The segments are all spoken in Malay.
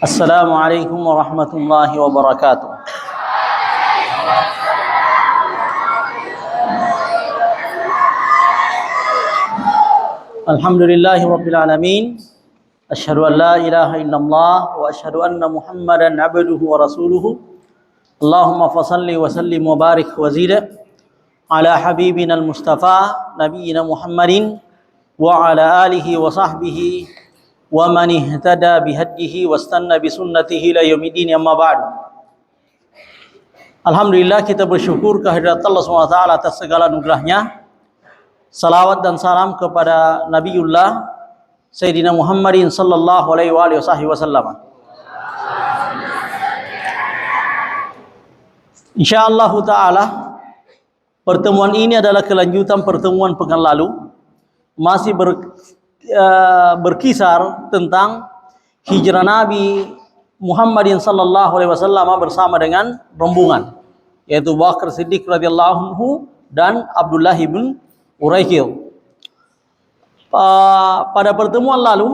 Assalamualaikum warahmatullahi wabarakatuh. Alhamdulillahi rabbil alamin. Asyhadu an la ilaha illallah wa asyhadu anna Muhammadan abduhu wa rasuluhu. Allahumma fasalli wa sallim wa barik wa zid ala habibina al-mustafa nabiyina Muhammadin wa ala alihi wa sahbihi wa man ihtada bihadihi wastanna bisunnatihi ila yaumiddin, amma ba'du. Alhamdulillah, kita bersyukur kehadirat Allah SWT atas segala anugerahnya. Salawat dan salam kepada Nabiullah Sayyidina Muhammadin sallallahu alaihi wasallam. Insyaallah ta'ala, pertemuan ini adalah kelanjutan pertemuan pekan lalu. Masih berkisar tentang hijrah Nabi Muhammadin sallallahu alaihi wasallam bersama dengan rombongan, yaitu Bakar Siddiq radhiyallahu anhu dan Abdullah bin Uraikil. Pada pertemuan lalu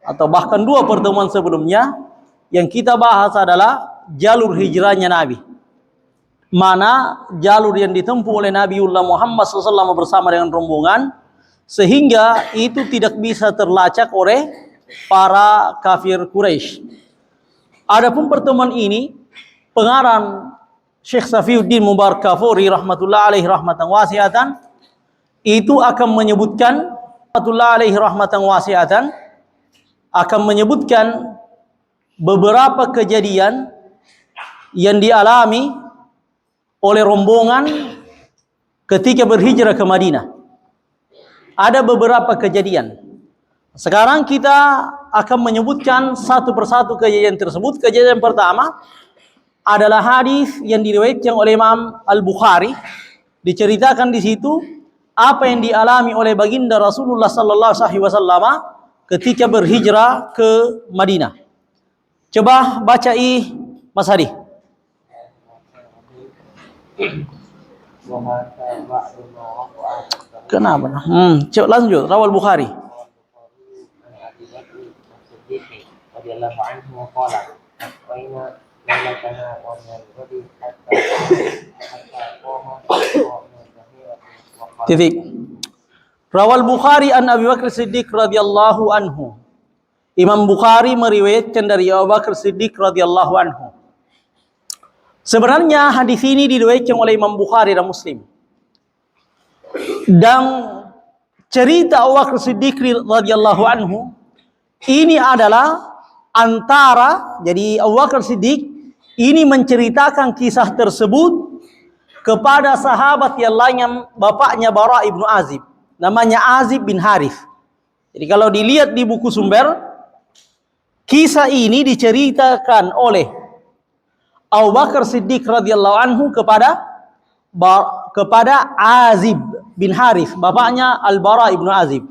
atau bahkan dua pertemuan sebelumnya, yang kita bahas adalah jalur hijrahnya Nabi. Mana jalur yang ditempuh oleh Nabiullah Muhammad SAW bersama dengan rombongan, sehingga itu tidak bisa terlacak oleh para kafir Quraisy. Adapun pertemuan ini, pengarang Syekh Safiuddin Mubarakfuri rahmatullah alaihi rahmatan wasiatan, itu akan menyebutkan rahmatullah alaihi rahmatan wasiatan, akan menyebutkan beberapa kejadian yang dialami oleh rombongan ketika berhijrah ke Madinah. Ada beberapa kejadian. Sekarang kita akan menyebutkan satu persatu kejadian tersebut. Kejadian pertama adalah hadis yang diriwayatkan oleh Imam Al-Bukhari. Diceritakan di situ apa yang dialami oleh baginda Rasulullah sallallahu alaihi wasallam ketika berhijrah ke Madinah. Coba bacai Mas Hadi. Kenapa? Coba lanjut. Rawal Bukhari. Titik. Rawal Bukhari an Abi Bakar Siddiq radhiyallahu anhu. Imam Bukhari meriwayatkan dari Abu Bakar Siddiq radhiyallahu anhu. Sebenarnya hadis ini diriwayatkan oleh Imam Bukhari dan Muslim. Dan cerita Abu Bakar Siddiq radhiyallahu anhu ini adalah antara, jadi Abu Bakar Siddiq ini menceritakan kisah tersebut kepada sahabat yang lain yang bapaknya Bara ibnu Azib, namanya Azib bin Harith. Jadi kalau dilihat di buku sumber, kisah ini diceritakan oleh Abu Bakar Siddiq radhiyallahu anhu kepada Azib bin Harith, bapaknya Al-Bara ibnu Azib.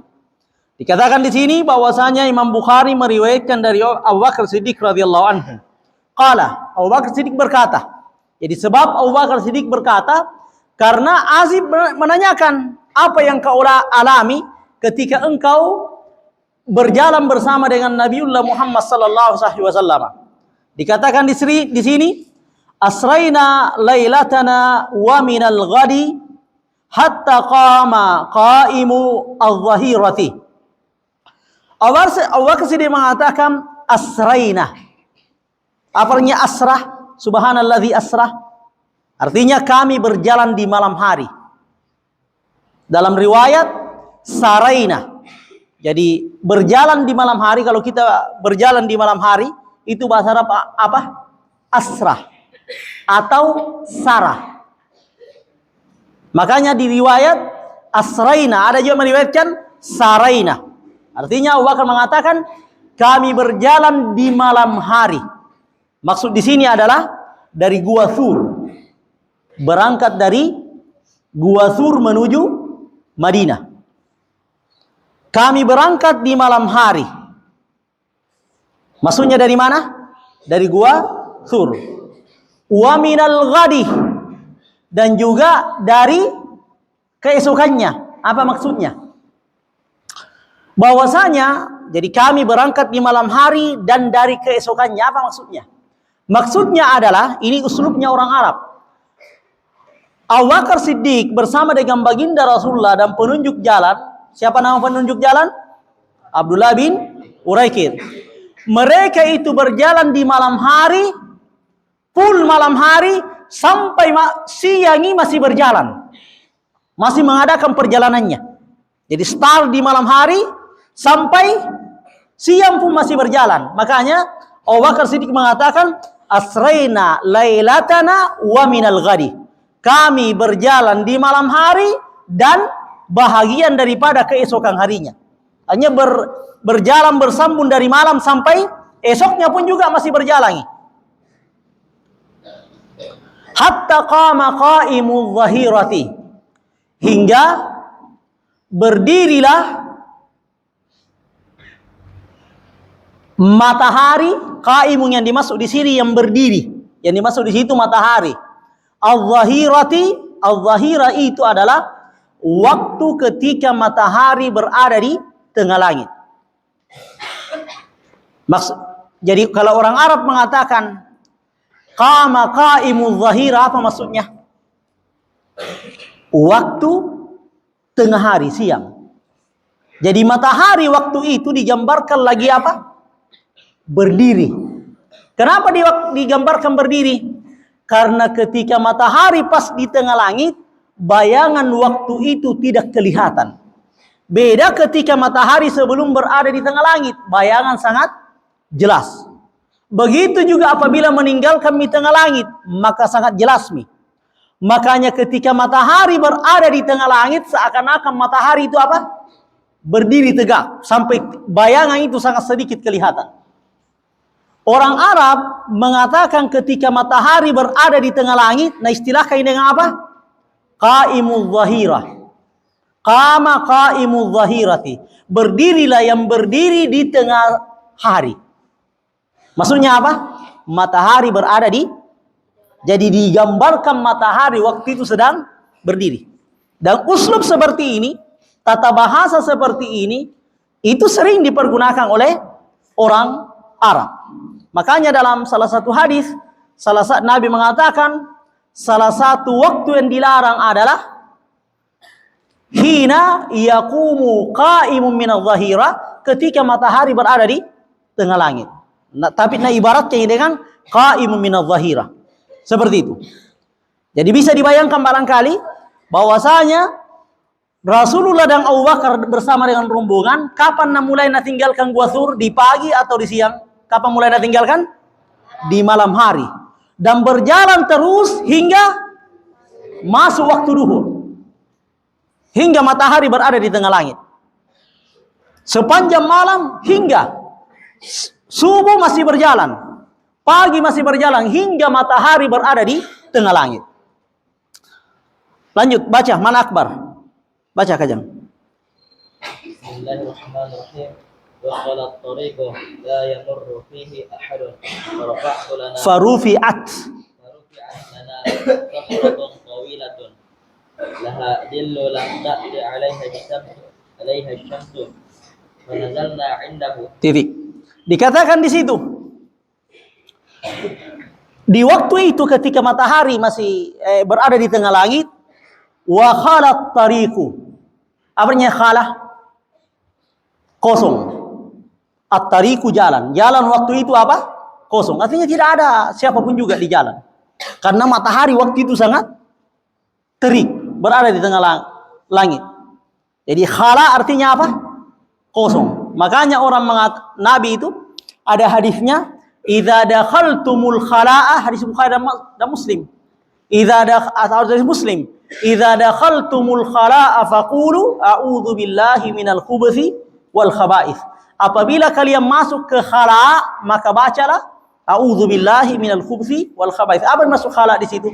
Dikatakan di sini bahwasanya Imam Bukhari meriwayatkan dari Abu Bakar Siddiq radhiyallahu anhu. Qala, Abu Bakar Siddiq berkata. Jadi sebab Abu Bakar Siddiq berkata karena Azib menanyakan, apa yang kau alami ketika engkau berjalan bersama dengan Nabiullah Muhammad sallallahu alaihi wasallam. Dikatakan di sini, asraina lailatana wa minal ghadi hatta qama qaimu adh-dhahirati. Abu Bakar Siddiq mengatakan asraina. Apa artinya asrah? Subhanalladzi asrah. Artinya kami berjalan di malam hari. Dalam riwayat saraina. Jadi berjalan di malam hari, kalau kita berjalan di malam hari itu bahasa Arab apa? Asrah atau sarah. Makanya di riwayat asraina, ada juga meriwayatkan saraina. Artinya Abu Bakar mengatakan kami berjalan di malam hari. Maksud di sini adalah dari Gua Thur. Berangkat dari Gua Thur menuju Madinah. Kami berangkat di malam hari. Maksudnya dari mana? Dari Gua Thur. Wa minal ghadi, dan juga dari keesokannya. Apa maksudnya? Bahwasanya jadi kami berangkat di malam hari dan dari keesokannya. Apa maksudnya? Maksudnya adalah ini uslubnya orang Arab. Abu Bakar Siddiq bersama dengan baginda Rasulullah dan penunjuk jalan. Siapa nama penunjuk jalan? Abdullah bin Uraikid. Mereka itu berjalan di malam hari, full malam hari, sampai siang ini masih berjalan. Masih mengadakan perjalanannya. Jadi start di malam hari, sampai siang pun masih berjalan. Makanya Abu Bakar Siddiq mengatakan, asraina lailatana wa minal ghadi. Kami berjalan di malam hari dan bahagian daripada keesokan harinya. Hanya berjalan bersambung dari malam sampai esoknya pun juga masih berjalan. Hatta qama qaimul zahirati. Hingga berdirilah matahari. Qaimun yang dimaksud di sini yang berdiri. Yang dimaksud di situ matahari. Al-zahirati, al-zahira itu adalah waktu ketika matahari berada di tengah langit. Jadi kalau orang Arab mengatakan qama qaimuz zahira, apa maksudnya? Waktu tengah hari, siang. Jadi matahari waktu itu digambarkan lagi apa? Berdiri. Kenapa digambarkan berdiri? Karena ketika matahari pas di tengah langit, bayangan waktu itu tidak kelihatan. Beda ketika matahari sebelum berada di tengah langit, bayangan sangat jelas. Begitu juga apabila meninggalkan di tengah langit, maka sangat jelas mi. Makanya ketika matahari berada di tengah langit, seakan-akan matahari itu apa? Berdiri tegak, sampai bayangan itu sangat sedikit kelihatan. Orang Arab mengatakan ketika matahari berada di tengah langit, nah istilahkan dengan apa? Qaimul zahirah. Qama qaimul zahirati. Berdirilah yang berdiri di tengah hari. Maksudnya apa? Matahari berada di, jadi digambarkan matahari waktu itu sedang berdiri. Dan uslub seperti ini, tata bahasa seperti ini, itu sering dipergunakan oleh orang Arab. Makanya dalam salah satu hadis, Nabi mengatakan, salah satu waktu yang dilarang adalah hina yaqumu qaimun minadh dhahira, ketika matahari berada di tengah langit. Tapi ibaratnya dengan qaimun minadh dhahira. Seperti itu. Jadi bisa dibayangkan barangkali bahwasanya Rasulullah dan Abu Bakar bersama dengan rombongan, kapan mulai tinggalkan Gua Thur? Di pagi atau di siang? Kapan mulai tinggalkan? Di malam hari. Dan berjalan terus hingga masuk waktu duhur. Hingga matahari berada di tengah langit. Sepanjang malam hingga subuh masih berjalan. Pagi masih berjalan hingga matahari berada di tengah langit. Lanjut, baca mana akbar. Baca Kajang. Bismillahirrahmanirrahim. Wa qala at-tariqu la yamurru fihi ahadun farafa'tu lana Farufi'at lana safratun tawilatun laha dillu lam ta'ti 'alaiha asy-syamsu wa nazalna 'indahu. titik. Dikatakan di situ, di waktu itu ketika matahari masih berada di tengah langit, wa khalat tariqu. Apanya khalah? Kosong. At-tariqu jalan. Jalan waktu itu apa? Kosong. Artinya tidak ada siapapun juga di jalan. Karena matahari waktu itu sangat terik, berada di tengah langit. Jadi khala artinya apa? Kosong. Makanya orang Nabi itu ada hadisnya, idza dakhaltumul khala'ah, hadis Bukhari dan Muslim. Hadis Muslim, idza dakhaltumul khala'a faqulu a'udzu billahi minal khubuthi wal khaba'ith. Apabila kalian masuk ke khala', maka bacalah a'udzu billahi minal khubuthi wal khaba'ith. Apa yang masuk khala' di situ?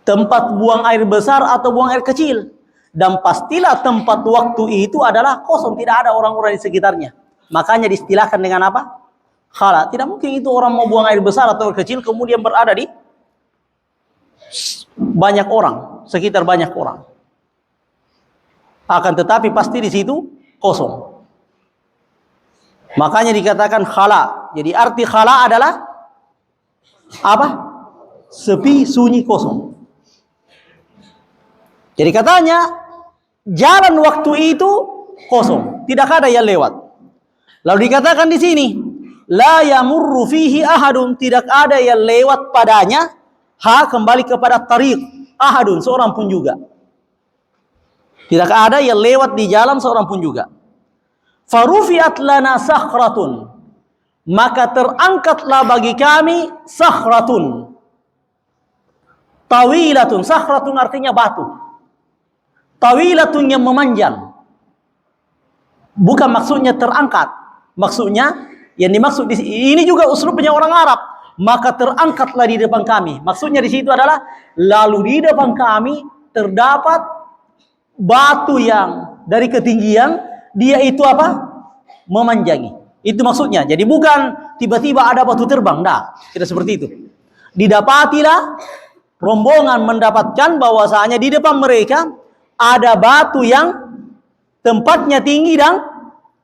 Tempat buang air besar atau buang air kecil. Dan pastilah tempat waktu itu adalah kosong, tidak ada orang-orang di sekitarnya. Makanya diistilahkan dengan apa? Khala'. Tidak mungkin itu orang mau buang air besar atau air kecil kemudian berada di banyak orang, sekitar banyak orang. Akan tetapi pasti di situ kosong. Makanya dikatakan khala. Jadi arti khala adalah apa? Sepi, sunyi, kosong. Jadi katanya jalan waktu itu kosong, tidak ada yang lewat. Lalu dikatakan di sini, la yamurru fihi ahadun, tidak ada yang lewat padanya. Kembali kepada tariq, ahadun, seorang pun juga. Tidak ada yang lewat di jalan seorang pun juga. Farufiat lana sakhratun, maka terangkatlah bagi kami sakhratun. Tawilatun, sakhratun artinya batu. Tawilatun yang memanjang. Bukan maksudnya terangkat. Maksudnya yang dimaksud di ini juga uslubnya orang Arab. Maka terangkatlah di depan kami. Maksudnya di situ adalah lalu di depan kami terdapat batu yang dari ketinggian dia itu apa? Memanjangi. Itu maksudnya. Jadi bukan tiba-tiba ada batu terbang, enggak. Tidak seperti itu. Didapatilah rombongan mendapatkan bahwasanya di depan mereka ada batu yang tempatnya tinggi dan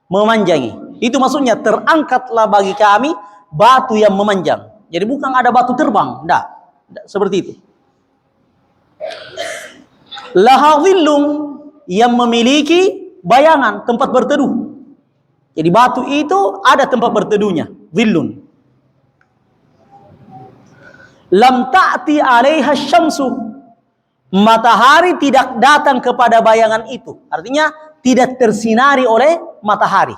memanjangi. Itu maksudnya terangkatlah bagi kami batu yang memanjang. Jadi bukan ada batu terbang, enggak. Seperti itu. Laha dhillum, yang memiliki bayangan, tempat berteduh. Jadi batu itu ada tempat berteduhnya, dhillun. Lam ta'ti 'alaiha syamsu, matahari tidak datang kepada bayangan itu. Artinya tidak tersinari oleh matahari.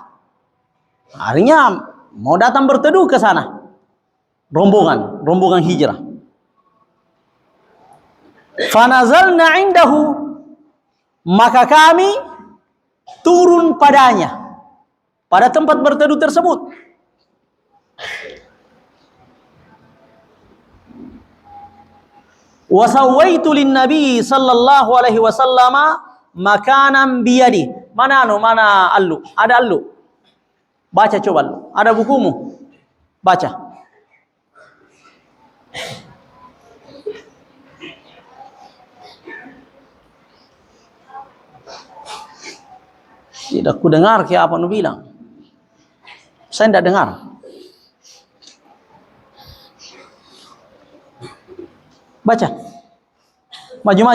Artinya mau datang berteduh ke sana. Rombongan hijrah. Fanazalna indahu, maka kami turun padanya, pada tempat berteduh tersebut. Wa sawaitu lin nabi sallallahu alaihi wasallam makanan biyadi. Mana allu? Ada allu? Baca coba allu. Ada bukumu? Baca. Tidak ku dengar kayak apa nu bilang. Saya tidak dengar. Baca. Maju.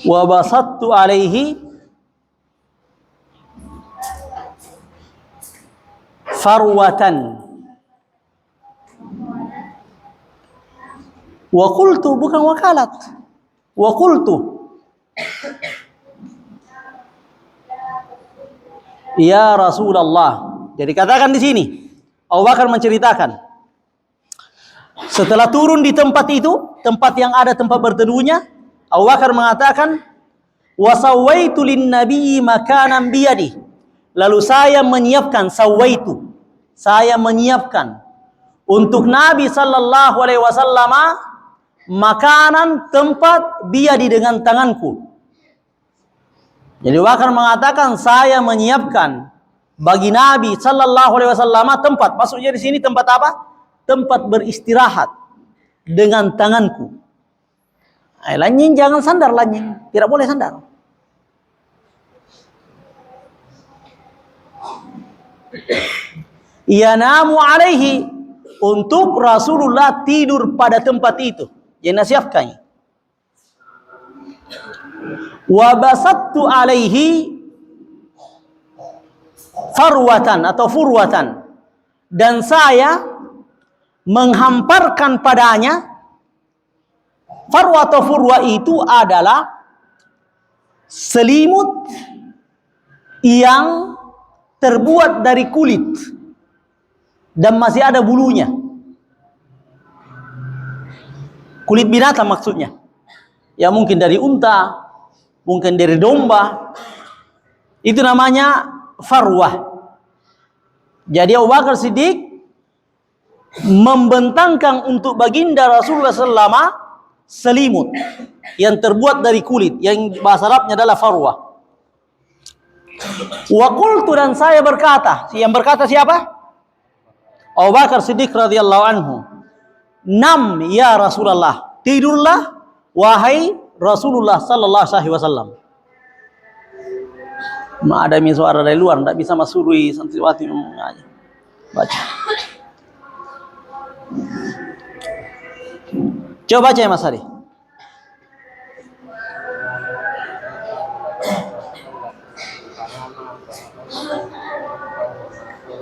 Wa basattu alaihi farwatan. Wa qultu, bukan wakalat. Wa qultu, ya Rasulullah. Jadi katakan di sini, Abu Bakar menceritakan, setelah turun di tempat itu, tempat yang ada tempat berteduhnya, Abu Bakar mengatakan, wa sawaitu lin nabiyyi makanan biyadi. Lalu saya menyiapkan, saya menyiapkan untuk Nabi sallallahu alaihi wasallam makanan, tempat, biyadi, dengan tanganku. Jadi Abu Bakar mengatakan, saya menyiapkan bagi Nabi sallallahu alaihi wasallam tempat. Maksudnya di sini tempat apa? Tempat beristirahat dengan tanganku. Lanying jangan sandar, lanying tidak boleh sandar. Yanamu alaihi, untuk Rasulullah tidur pada tempat itu. Yang nasihatkan. Wa basattu alaihi farwatan atau furwatan, dan saya menghamparkan padanya. Farwa atau furwa itu adalah selimut yang terbuat dari kulit dan masih ada bulunya. Kulit binatang maksudnya. Ya mungkin dari unta, mungkin dari domba. Itu namanya farwah. Jadi Abu Bakar Siddiq membentangkan untuk baginda Rasulullah SAW selimut yang terbuat dari kulit, yang bahasa Arabnya adalah farwa. Wa qultu, dan saya berkata, yang berkata siapa? Abu Bakar Siddiq radhiyallahu anhu. Nam ya Rasulullah, tidurlah wahai Rasulullah sallallahu alaihi wasallam. Ada suara dari luar, tidak bisa masuri santriwati aja. Baca. Coba baca ya Mas Hari.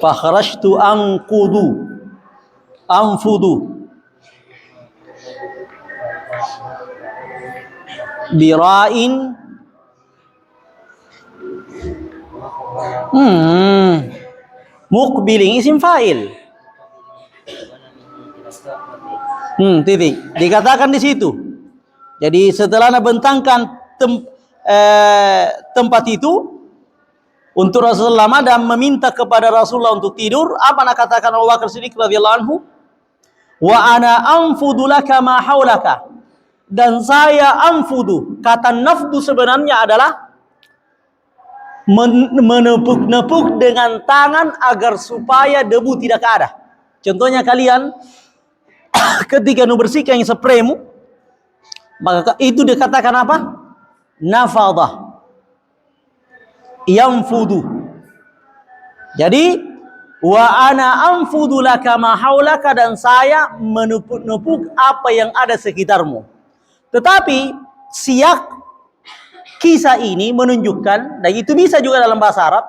Fakharajtu anfudu bira'in muqbilin, isim fa'il. Titik. Dikatakan di situ. Jadi setelah bentangkan tempat itu untuk Rasulullah dan meminta kepada Rasulullah untuk tidur, apa nak katakan Abu Bakar Siddiq radhiyallahu anhu? Wa ana anfudu laka ma haulaka. Dan saya anfudu, kata nafdu sebenarnya adalah menepuk-nepuk dengan tangan agar supaya debu tidak ada. Contohnya kalian ketika bersihkan spraymu, maka itu dikatakan apa? Nafadah. Yanfudu. Jadi wa ana anfudu laka ma haulaka, dan saya menepuk-nepuk apa yang ada sekitarmu. Tetapi siyak kisah ini menunjukkan, dan itu bisa juga dalam bahasa Arab,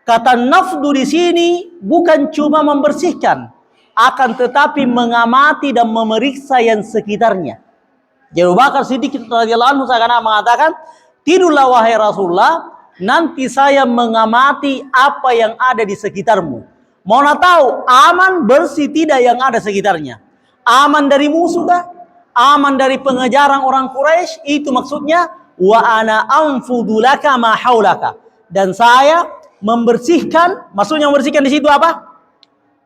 kata nafdu di sini bukan cuma membersihkan, akan tetapi mengamati dan memeriksa yang sekitarnya. Jadi Abu Bakar Siddiq radhiyallahu anhu seakan mengatakan, tidurlah wahai Rasulullah, nanti saya mengamati apa yang ada di sekitarmu. Mau tahu aman bersih tidak yang ada sekitarnya? Aman dari musuh kah? Aman dari pengejaran orang Quraisy? Itu maksudnya wa ana anfudu laka ma haulaka. Dan saya membersihkan, maksudnya membersihkan di situ apa?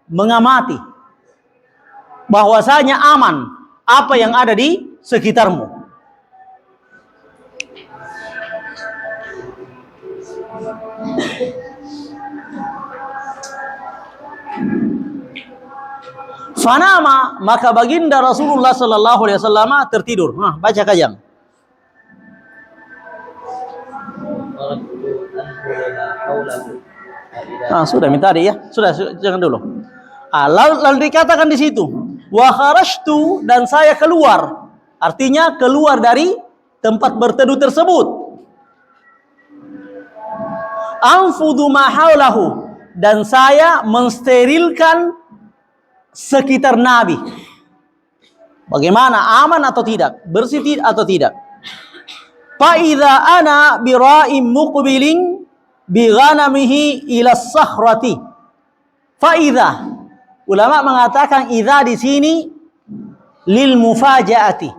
Mengamati bahwasanya aman apa yang ada di sekitarmu. Fanama, maka baginda Rasulullah sallallahu alaihi wasallam tertidur. Baca kajang. Sudah minta tadi ya. Sudah jangan dulu. Lalu dikatakan di situ, wa kharajtu, dan saya keluar. Artinya keluar dari tempat berteduh tersebut. Anfudu ma haulahu, dan saya mensterilkan sekitar Nabi. Bagaimana, aman atau tidak? Bersih atau tidak? Fa idza ana bira'im muqbilin bi ghanamihi ila sakhrati. Fa idza, ulama mengatakan idza di sini lil mufajaati,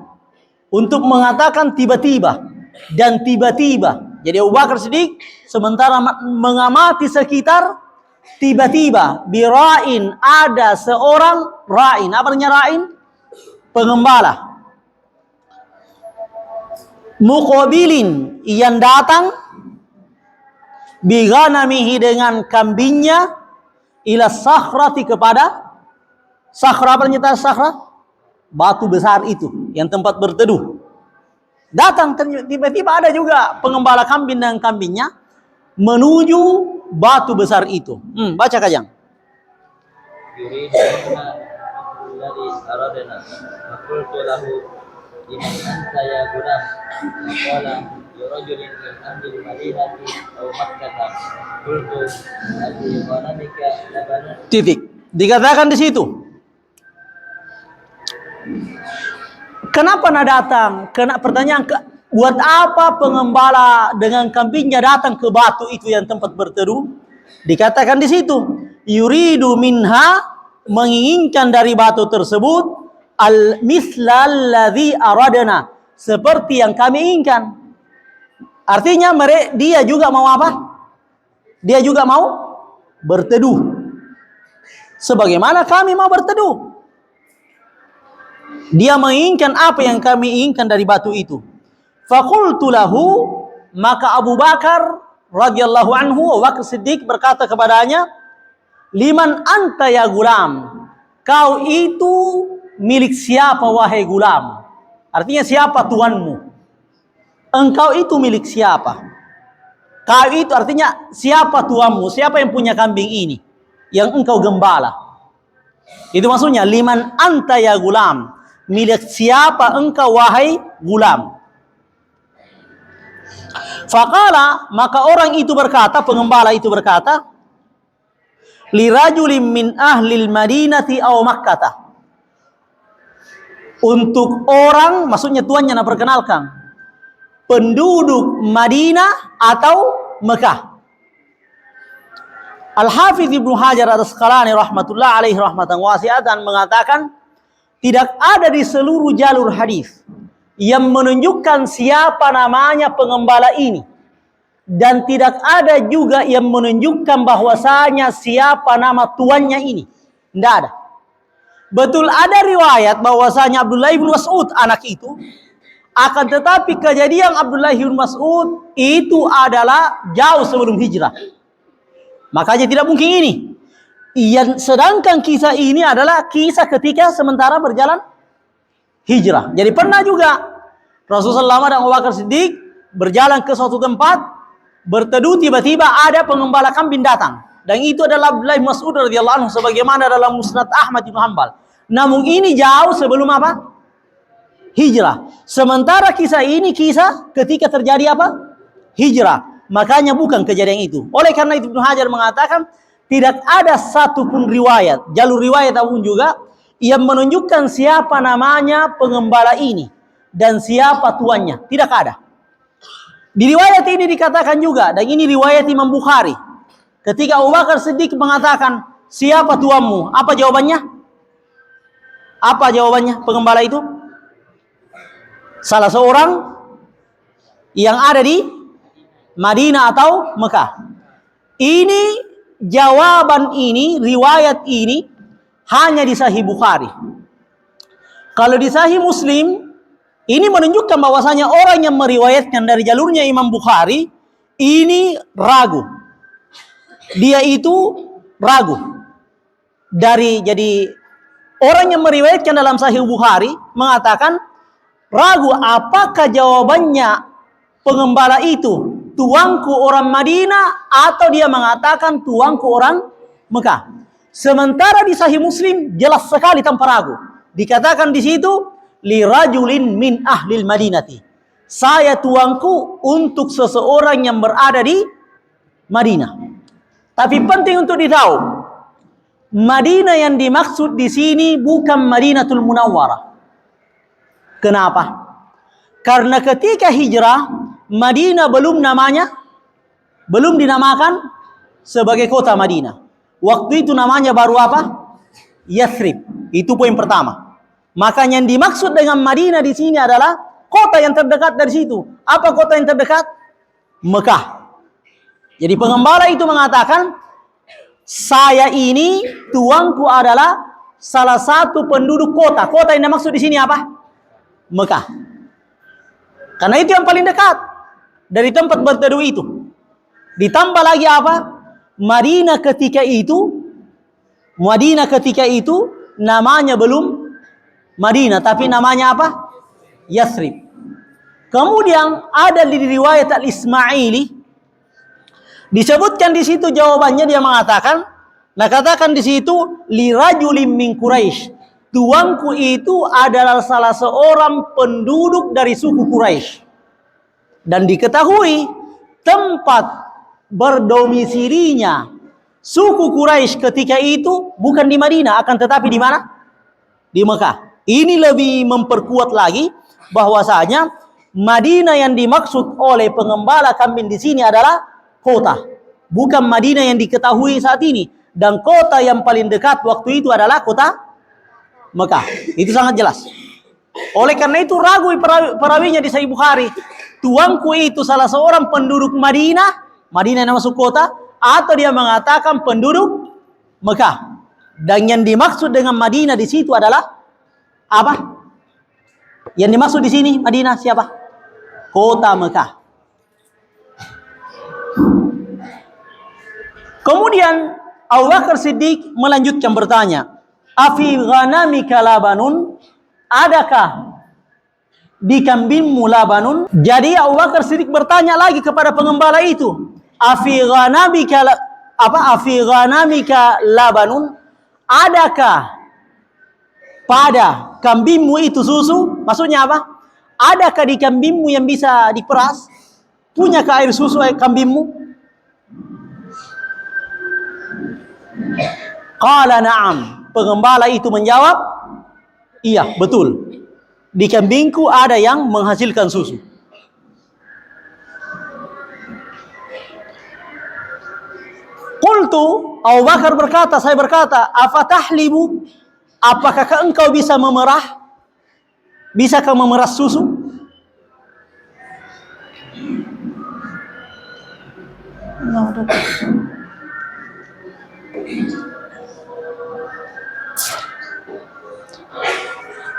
untuk mengatakan tiba-tiba dan tiba-tiba. Jadi Abu Bakar Siddiq sementara mengamati sekitar, tiba-tiba bira'in, ada seorang ra'in. Apa artinya ra'in? Pengembala. Muqabilin, yang datang bighanamihi, dengan kambingnya, ila sakhrati, kepada sakhra. Apa artinya sakhra? Batu besar itu yang tempat berteduh. Datang tiba-tiba ada juga pengembala kambing dan kambingnya menuju batu besar itu. Baca kajang. Titik. Dikatakan di situ. Kenapa nak datang? Pertanyaan, buat apa pengembala dengan kambingnya datang ke batu itu yang tempat berteduh? Dikatakan di situ, yuridu minha, menginginkan dari batu tersebut, al mislal ladzi aradna, seperti yang kami inginkan. Artinya dia juga mau apa? Dia juga mau berteduh sebagaimana kami mau berteduh. Dia menginginkan apa yang kami inginkan dari batu itu. Faqultu lahu, maka Abu Bakar radhiyallahu anhu, Abu Bakar Siddiq berkata kepadanya, liman anta ya gulam? Kau itu milik siapa wahai gulam? Artinya siapa tuanmu? Engkau itu milik siapa? Kau itu artinya siapa tuanmu? Siapa yang punya kambing ini yang engkau gembala? Itu maksudnya liman anta ya gulam? Milik siapa engkau wahai gulam? Faqala, maka orang itu berkata, pengembala itu berkata, lirajulin min ahlil madinati aw makkata. Untuk orang, maksudnya tuannya nak perkenalkan, penduduk Madinah atau Mekah. Al-Hafidz Ibnu Hajar Al-Asqalani rahmatullah alaihi rahmatan wasi'atan mengatakan, tidak ada di seluruh jalur hadis yang menunjukkan siapa namanya pengembala ini, dan tidak ada juga yang menunjukkan bahwasanya siapa nama tuannya ini. Tidak ada. Betul ada riwayat bahwasanya Abdullah bin Mas'ud anak itu, akan tetapi kejadian Abdullah bin Mas'ud itu adalah jauh sebelum hijrah. Makanya tidak mungkin ini. Sedangkan kisah ini adalah kisah ketika sementara berjalan hijrah. Jadi pernah juga Rasulullah SAW dan Abu Bakar Siddiq berjalan ke suatu tempat, berteduh, tiba-tiba ada pengembala kambing datang. Dan itu adalah Abdullah bin Mas'ud radhiyallahu anhu sebagaimana dalam Musnad Ahmad bin Hanbal. Namun ini jauh sebelum apa? Hijrah. Sementara kisah ini kisah ketika terjadi apa? Hijrah. Makanya bukan kejadian itu. Oleh karena itu Ibnu Hajar mengatakan tidak ada satupun riwayat, jalur riwayat apapun juga yang menunjukkan siapa namanya pengembala ini dan siapa tuannya. Tidak ada. Di riwayat ini dikatakan juga, dan ini riwayat Imam Bukhari, ketika Abu Bakar Siddiq mengatakan, siapa tuanmu? Apa jawabannya? Apa jawabannya pengembala itu? Salah seorang yang ada di Madinah atau Mekah. Ini jawaban ini, riwayat ini hanya di Sahih Bukhari. Kalau di Sahih Muslim, ini menunjukkan bahwasanya orang yang meriwayatkan dari jalurnya Imam Bukhari ini ragu. Dia itu ragu. Jadi orang yang meriwayatkan dalam Sahih Bukhari mengatakan ragu apakah jawabannya pengembala itu tuanku orang Madinah atau dia mengatakan tuanku orang Mekah. Sementara di Sahih Muslim jelas sekali tanpa ragu. Dikatakan di situ lirajulin min ahlil Madinati. Saya tuanku untuk seseorang yang berada di Madinah. Tapi penting untuk ditahu, Madinah yang dimaksud di sini bukan Madinatul Munawwarah. Kenapa? Karena ketika hijrah, Madinah belum dinamakan sebagai kota Madinah. Waktu itu namanya baru apa? Yathrib. Itu poin pertama. Makanya yang dimaksud dengan Madinah di sini adalah kota yang terdekat dari situ. Apa kota yang terdekat? Mekah. Jadi pengembala itu mengatakan, saya ini tuanku adalah salah satu penduduk kota. Kota yang dimaksud di sini apa? Mekah. Karena itu yang paling dekat dari tempat berteduh itu. Ditambah lagi apa? Madinah ketika itu namanya belum Madinah, tapi namanya apa? Yathrib. Kemudian ada di riwayat Al-Ismaili disebutkan di situ jawabannya, dia mengatakan, katakan di situ lirajulin min Quraisy. Tuanku itu adalah salah seorang penduduk dari suku Quraisy. Dan diketahui tempat berdomisilinya suku Quraisy ketika itu bukan di Madinah, akan tetapi di mana? Di Mekah. Ini lebih memperkuat lagi bahwasanya Madinah yang dimaksud oleh pengembala kambing di sini adalah kota, bukan Madinah yang diketahui saat ini. Dan kota yang paling dekat waktu itu adalah kota Mekah. Itu sangat jelas. Oleh karena itu ragu perawinya di Sahih Bukhari, tuanku itu salah seorang penduduk Madinah yang masuk kota, atau dia mengatakan penduduk Mekah. Dan yang dimaksud dengan Madinah di situ adalah apa? Yang dimaksud di sini Madinah siapa? Kota Mekah. Kemudian Abu Bakar Siddiq melanjutkan bertanya, "Afi ghanamika labanun?" Adakah di kambingmu labanun? Jadi Abu Bakar Siddiq bertanya lagi kepada pengembala itu, "Afi ghanamika afi ghanamika labanun?" Adakah pada kambingmu itu susu? Maksudnya apa? Adakah di kambingmu yang bisa diperas? Punyakah air susu kambingmu? Qala na'am. Pengembala itu menjawab, iya, betul. Di kambingku ada yang menghasilkan susu. Qultu, Abu Bakar berkata, saya berkata, afatahlibu? Apakah engkau bisa memerah? Bisakah memeras susu?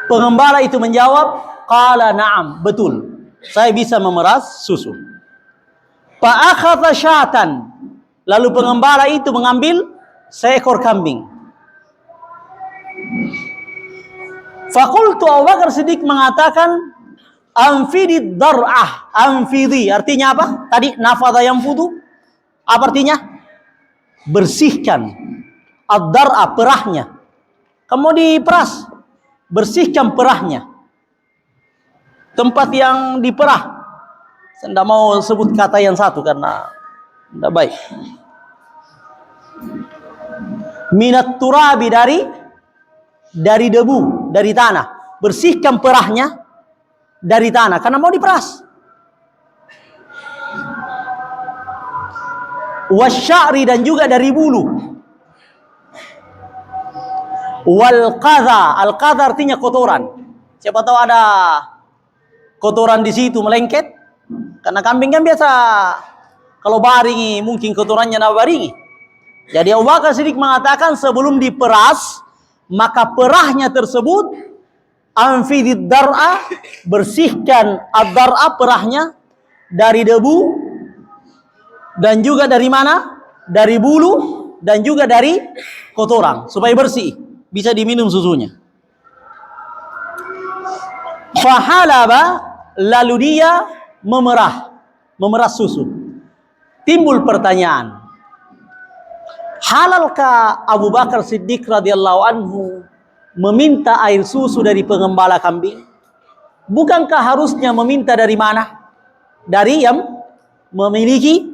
Pengembala itu menjawab, qala na'am, betul. Saya bisa memeras susu. Fa akhadha syatan. Lalu pengembala itu mengambil seekor kambing. Fakultu, Abu Bakar Siddiq mengatakan, anfidid dar'ah. Anfidi artinya apa? Tadi nafadha yanfudu. Apa artinya? Bersihkan. Ad-dar'ah, perahnya. Kamu diperas, bersihkan perahnya. Tempat yang diperah. Saya tidak mau sebut kata yang satu karena tidak baik. Minat turabi, dari debu, dari tanah. Bersihkan perahnya dari tanah karena mau diperas. Wasya'ri, dan juga dari bulu. Wal qadha, al qadha artinya kotoran. Siapa tahu ada kotoran di situ melengket. Karena kambing kan biasa kalau baringi mungkin kotorannya nak baringi. Jadi Abu Bakar Siddiq mengatakan sebelum diperas, maka perahnya tersebut anfidid dar'a, bersihkan ad-dar'a, perahnya dari debu, dan juga dari mana? Dari bulu, dan juga dari kotoran, supaya bersih, bisa diminum susunya. Fahalaba, lalu dia memerah susu. Timbul pertanyaan, halalkah Abu Bakar Siddiq radhiyallahu anhu meminta air susu dari pengembala kambing? Bukankah harusnya meminta dari mana? Dari yang memiliki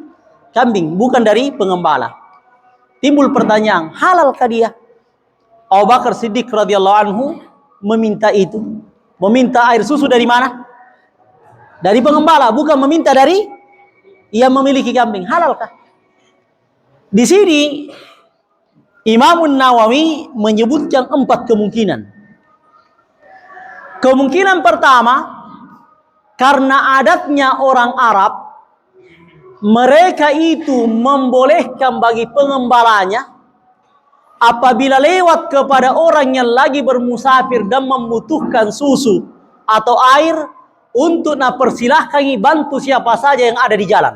kambing, bukan dari pengembala. Timbul pertanyaan, halalkah dia, Abu Bakar Siddiq radhiyallahu anhu, meminta itu? Meminta air susu dari mana? Dari pengembala, bukan meminta dari yang memiliki kambing. Halalkah? Di sini Imam Nawawi menyebutkan 4 kemungkinan. Kemungkinan pertama, karena adatnya orang Arab, mereka itu membolehkan bagi pengembalanya apabila lewat kepada orang yang lagi bermusafir dan membutuhkan susu atau air, untuk persilahkan bantu siapa saja yang ada di jalan.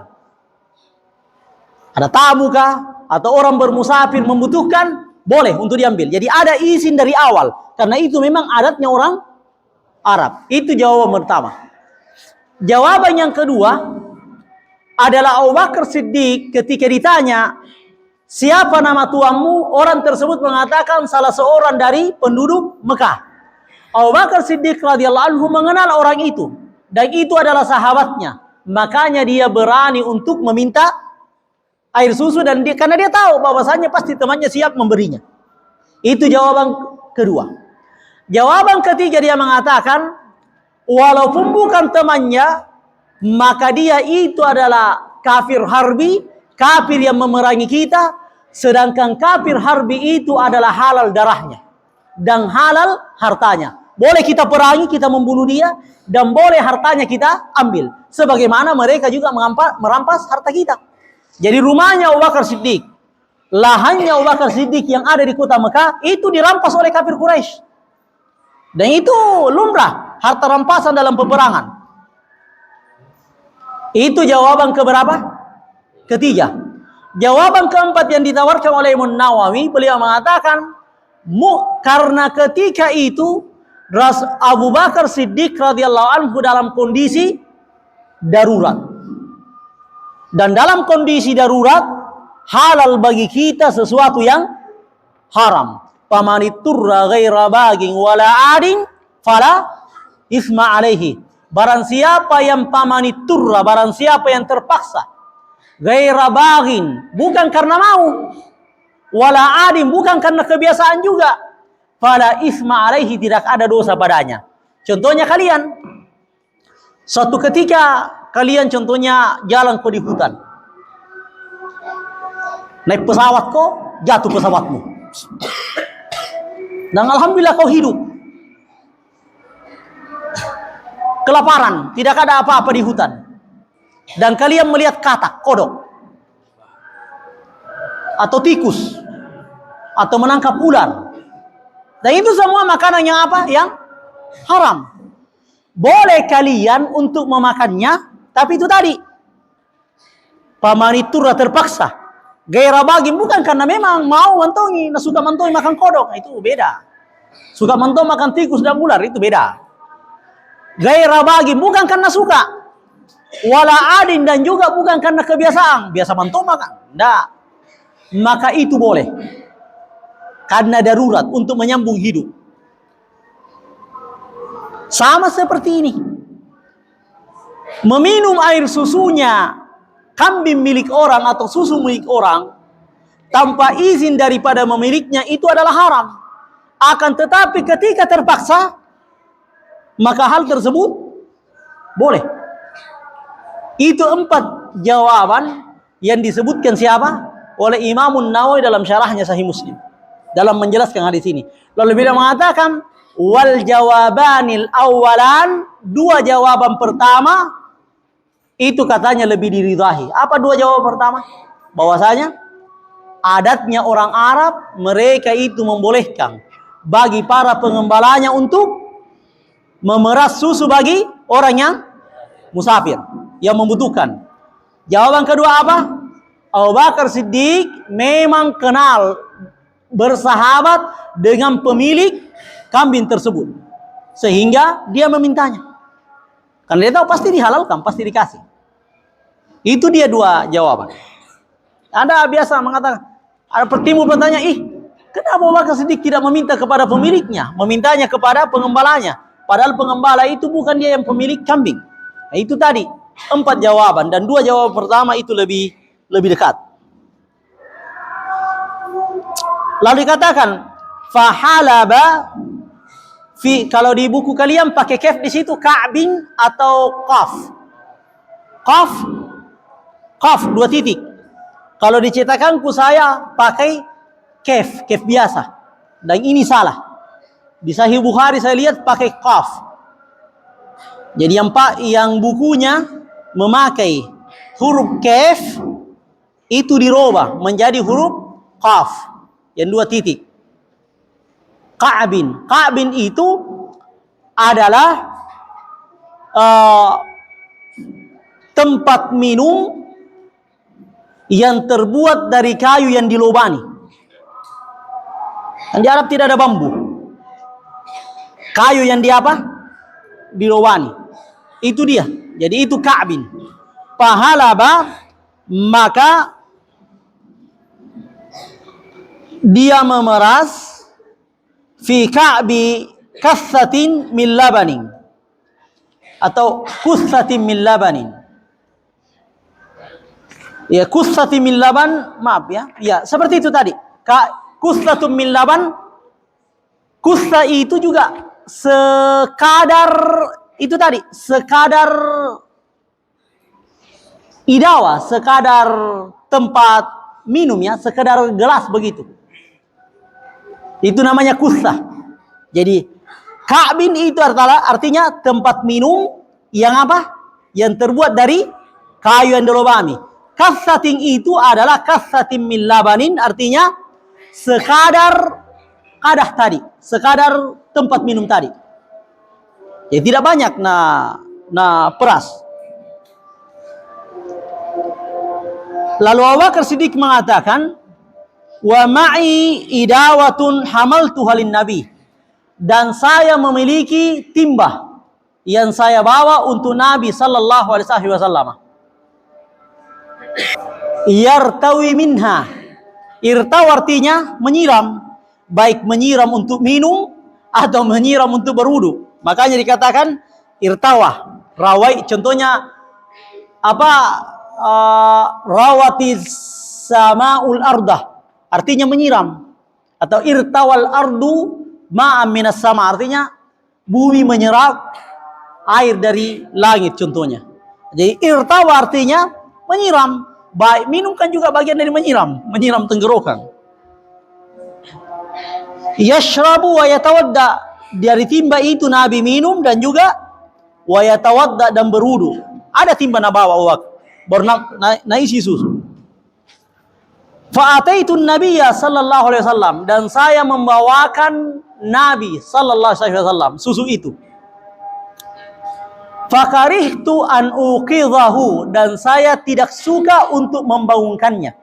Ada tamu kah? Atau orang bermusafir membutuhkan, boleh untuk diambil. Jadi ada izin dari awal. Karena itu memang adatnya orang Arab. Itu jawaban pertama. Jawaban yang kedua adalah Abu Bakar Siddiq ketika ditanya, siapa nama tuanmu? Orang tersebut mengatakan salah seorang dari penduduk Mekah. Abu Bakar Siddiq radhiyallahu anhu mengenal orang itu. Dan itu adalah sahabatnya. Makanya dia berani untuk meminta air susu, dan karena dia tahu bahwasanya pasti temannya siap memberinya. Itu jawaban kedua. Jawaban ketiga, dia mengatakan walaupun bukan temannya, maka dia itu adalah kafir harbi, kafir yang memerangi kita, sedangkan kafir harbi itu adalah halal darahnya dan halal hartanya. Boleh kita perangi, kita membunuh dia, dan boleh hartanya kita ambil. Sebagaimana mereka juga merampas harta kita. Jadi rumahnya Abu Bakar Siddiq, lahannya Abu Bakar Siddiq yang ada di kota Mekah, itu dirampas oleh kafir Quraisy. Dan itu lumrah. harta rampasan dalam peperangan. Itu jawaban keberapa? Ketiga. Jawaban keempat yang ditawarkan oleh Imam Nawawi, beliau mengatakan, karena ketika itu Abu Bakar Siddiq radhiyallahu anhu dalam kondisi darurat. Dan dalam kondisi darurat, halal bagi kita sesuatu yang haram. Pamaniturra ghaira bagin wala adin fala isma alaihi. Barang siapa yang pamaniturra, barang siapa yang terpaksa, ghaira bagin, bukan karena mau, wala adin, bukan karena kebiasaan juga, fala isma alaihi, tidak ada dosa padanya. Contohnya kalian, suatu ketika kalian contohnya jalan di hutan, naik pesawat kok, jatuh pesawatmu, dan alhamdulillah kau hidup. Kelaparan, tidak ada apa-apa di hutan, dan kalian melihat katak, kodok, atau tikus, atau menangkap ular, dan itu semua makanan yang apa? Yang haram. Boleh kalian untuk memakannya, tapi itu tadi, pamaniturra, terpaksa, gairah bagi, bukan karena memang mau mentongi, suka mentongi makan kodok, itu beda. Suka mentongi makan tikus dan ular, itu beda. Gairah bagi, bukan karena suka, wala adin, dan juga bukan karena kebiasaan, biasa mentongi makan, enggak. Maka itu boleh, karena darurat untuk menyambung hidup. Sama seperti ini, meminum air susunya kambing milik orang atau susu milik orang tanpa izin daripada pemiliknya, itu adalah haram. Akan tetapi ketika terpaksa, maka hal tersebut boleh. Itu 4 jawaban yang disebutkan siapa? Oleh Imam Nawawi dalam syarahnya Sahih Muslim, dalam menjelaskan hadis ini. Lalu beliau mengatakan, wal jawabanil awalan, 2 jawaban pertama itu katanya lebih diridhahi. Apa 2 jawaban pertama? Bahwasanya adatnya orang Arab, mereka itu membolehkan bagi para pengembalanya untuk memeras susu bagi orang yang musafir, yang membutuhkan. Jawaban kedua apa? Abu Bakar Siddiq memang kenal, bersahabat dengan pemilik kambing tersebut, sehingga dia memintanya. Karena dia tahu pasti dihalalkan, pasti dikasih. Itu dia 2 jawaban. Anda biasa mengatakan, ada pertimbul bertanya, kenapa Abu Bakar Siddiq tidak meminta kepada pemiliknya, memintanya kepada pengembalanya? Padahal pengembala itu bukan dia yang pemilik kambing. Nah, itu tadi 4 jawaban, dan 2 jawaban pertama itu lebih dekat. Lalu dikatakan fahalaba, kalau di buku kalian pakai kaf di situ, ka'bin atau qaf. Qaf 2 titik. Kalau dicetakanku saya pakai kaf biasa, dan ini salah. Di Sahih Bukhari saya lihat pakai qaf. Jadi yang bukunya memakai huruf kaf itu dirubah menjadi huruf qaf yang 2 titik. Ka'bin itu adalah tempat minum yang terbuat dari kayu yang dilobani. Dan di Arab tidak ada bambu. Kayu yang dilobani. Itu dia. Jadi itu ka'bin. Pahalaba, maka dia memeras fi ka'bi kassatin min labanin, atau kussatin min labanin. Ya, kussatin min laban, maaf ya. Ya, seperti itu tadi. Kussatun min laban. Kussa itu juga sekadar itu tadi, sekadar idawa, sekadar tempat minum ya, sekadar gelas begitu. Itu namanya kussa. Jadi ka'bin itu artinya tempat minum yang apa? Yang terbuat dari kayu yang dilobani. Kassatin itu adalah kassatin min labanin, artinya sekadar kadah tadi, sekadar tempat minum tadi. Jadi tidak banyak na peras. Lalu Abu Bakar Siddiq mengatakan, wa ma'i idawatun hamaltuha lin nabi, dan saya memiliki timba yang saya bawa untuk Nabi sallallahu alaihi wasallam. Yartawi minha. Irtaw artinya menyiram, baik menyiram untuk minum atau menyiram untuk berwudu. Makanya dikatakan irtawah. Rawai contohnya apa? Rawatis samaul ardah, artinya menyiram. Atau irtawal ardu ma'am minas sama, artinya bumi menyerap air dari langit contohnya. Jadi irtawa artinya menyiram. Baik minum kan juga bagian dari menyiram tenggorokan. Yashrabu wa yatawadda, dari timba itu Nabi minum dan juga wa yatawadda, dan berwudu. Ada timba nabawa baru naisi susu. Fa'ataitu Nabiyya sallallahu alaihi wasallam, dan saya membawakan Nabi sallallahu alaihi wasallam susu itu. Fakarihtu an uqidhahu, dan saya tidak suka untuk membangunkannya.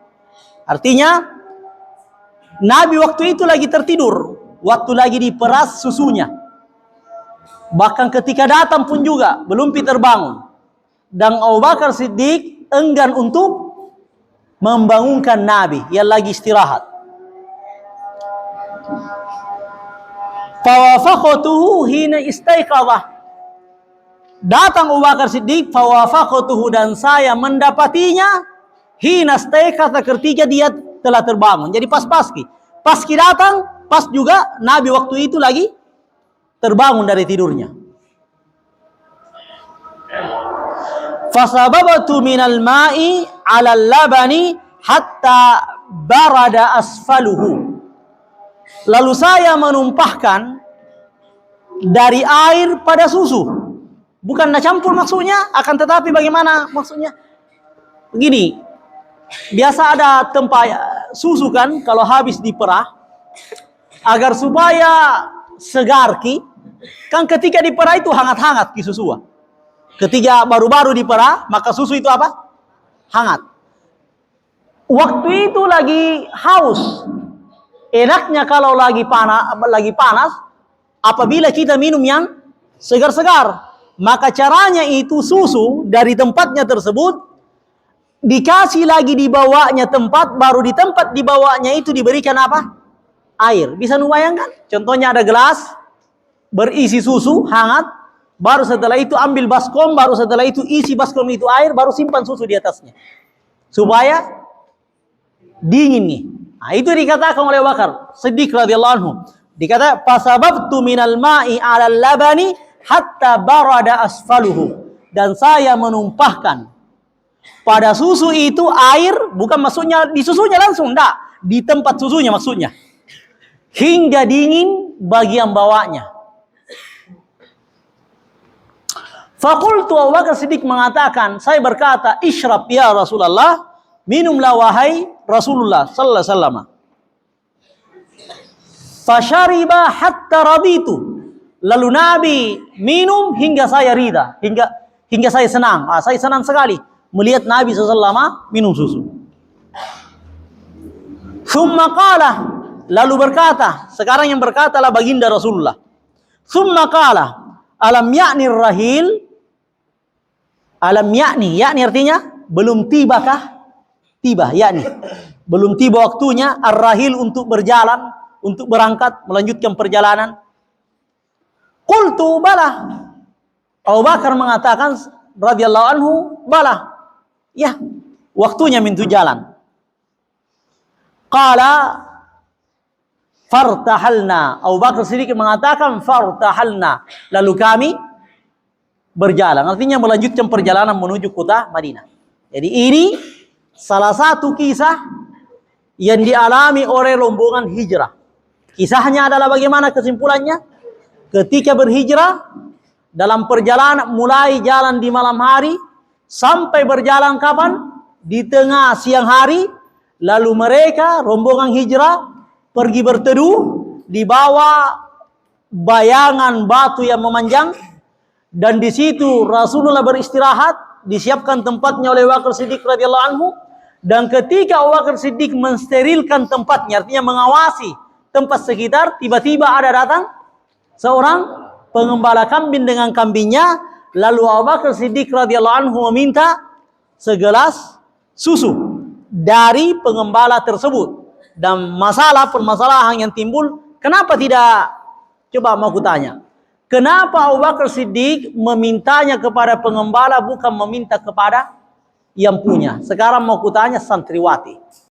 Artinya Nabi waktu itu lagi tertidur, waktu lagi diperas susunya. Bahkan ketika datang pun juga belum terbangun. Dan Abu Bakar Siddiq enggan untuk membangunkan Nabi yang lagi istirahat. Fawafaqtuhu hina istaiqadha. Datang Abu Bakar Siddiq, fawafaqtuhu, dan saya mendapatinya hina istaiqadha, ketika dia telah terbangun. Jadi paski datang, pas juga Nabi waktu itu lagi terbangun dari tidurnya. Fasababtu minal ma'i 'ala labani hatta barada asfaluhu. Lalu saya menumpahkan dari air pada susu. Bukan campur maksudnya, akan tetapi bagaimana maksudnya? Begini, biasa ada tempat susu kan, kalau habis diperah, agar supaya segar ki, kan ketika diperah itu hangat-hangat ki susu. Ketika baru-baru diperah, maka susu itu apa? Hangat. Waktu itu lagi haus. Enaknya kalau lagi panas, apabila kita minum yang segar-segar. Maka caranya itu susu dari tempatnya tersebut dikasih lagi dibawanya tempat, baru di tempat dibawanya itu diberikan apa? Air. Bisa bayangkan? Contohnya ada gelas berisi susu hangat, baru setelah itu ambil baskom, baru setelah itu isi baskom itu air, baru simpan susu di atasnya supaya dingin nih. Nah, itu dikatakan oleh Abu Bakar Siddiq radhiyallahu anhu. Dikata fasababtu minal ma'i 'alal labani hatta barada asfaluhu, dan saya menumpahkan pada susu itu air, bukan maksudnya di susunya langsung, enggak, di tempat susunya maksudnya, hingga dingin bagian bawahnya. Fakultu, Abu Bakar Siddiq mengatakan, saya berkata, isyrab ya Rasulullah, minumlah wahai Rasulullah sallallahu alaihi wasallam. Fasyariba hatta raditu. Lalu Nabi minum hingga saya rida, hingga saya senang. Saya senang sekali melihat Nabi SAW minum susu. Thumma qala, lalu berkata, sekarang yang berkata adalah baginda Rasulullah. Thumma qala, alam ya'ni rahil? Alam ya'ni artinya belum tibakah? Tiba, yakni belum tiba waktunya ar-rahil untuk berjalan, untuk berangkat, melanjutkan perjalanan. Qultu bala. Abu Bakar mengatakan radhiyallahu anhu, bala. Ya, waktunya mintu jalan. Qala fartahalna. Abu Bakar sedikit mengatakan fartahalna. Lalu kami berjalan. Artinya melanjutkan perjalanan menuju kota Madinah. Jadi ini salah satu kisah yang dialami oleh rombongan hijrah. Kisahnya adalah bagaimana kesimpulannya? Ketika berhijrah, dalam perjalanan mulai jalan di malam hari, sampai berjalan kapan? Di tengah siang hari. Lalu mereka, rombongan hijrah, pergi berteduh di bawah bayangan batu yang memanjang. Dan di situ Rasulullah beristirahat, disiapkan tempatnya oleh Abu Bakar Siddiq radhiyallahu anhu. Dan ketika Abu Bakar Siddiq mensterilkan tempatnya, artinya mengawasi tempat sekitar, tiba-tiba ada datang seorang pengembala kambing dengan kambingnya, lalu Abu Bakar Siddiq radhiyallahu anhu meminta segelas susu dari pengembala tersebut. Dan permasalahan yang timbul, kenapa tidak, coba mau kutanya, kenapa Abu Bakar Siddiq memintanya kepada pengembala bukan meminta kepada yang punya? Sekarang mau kutanya santriwati,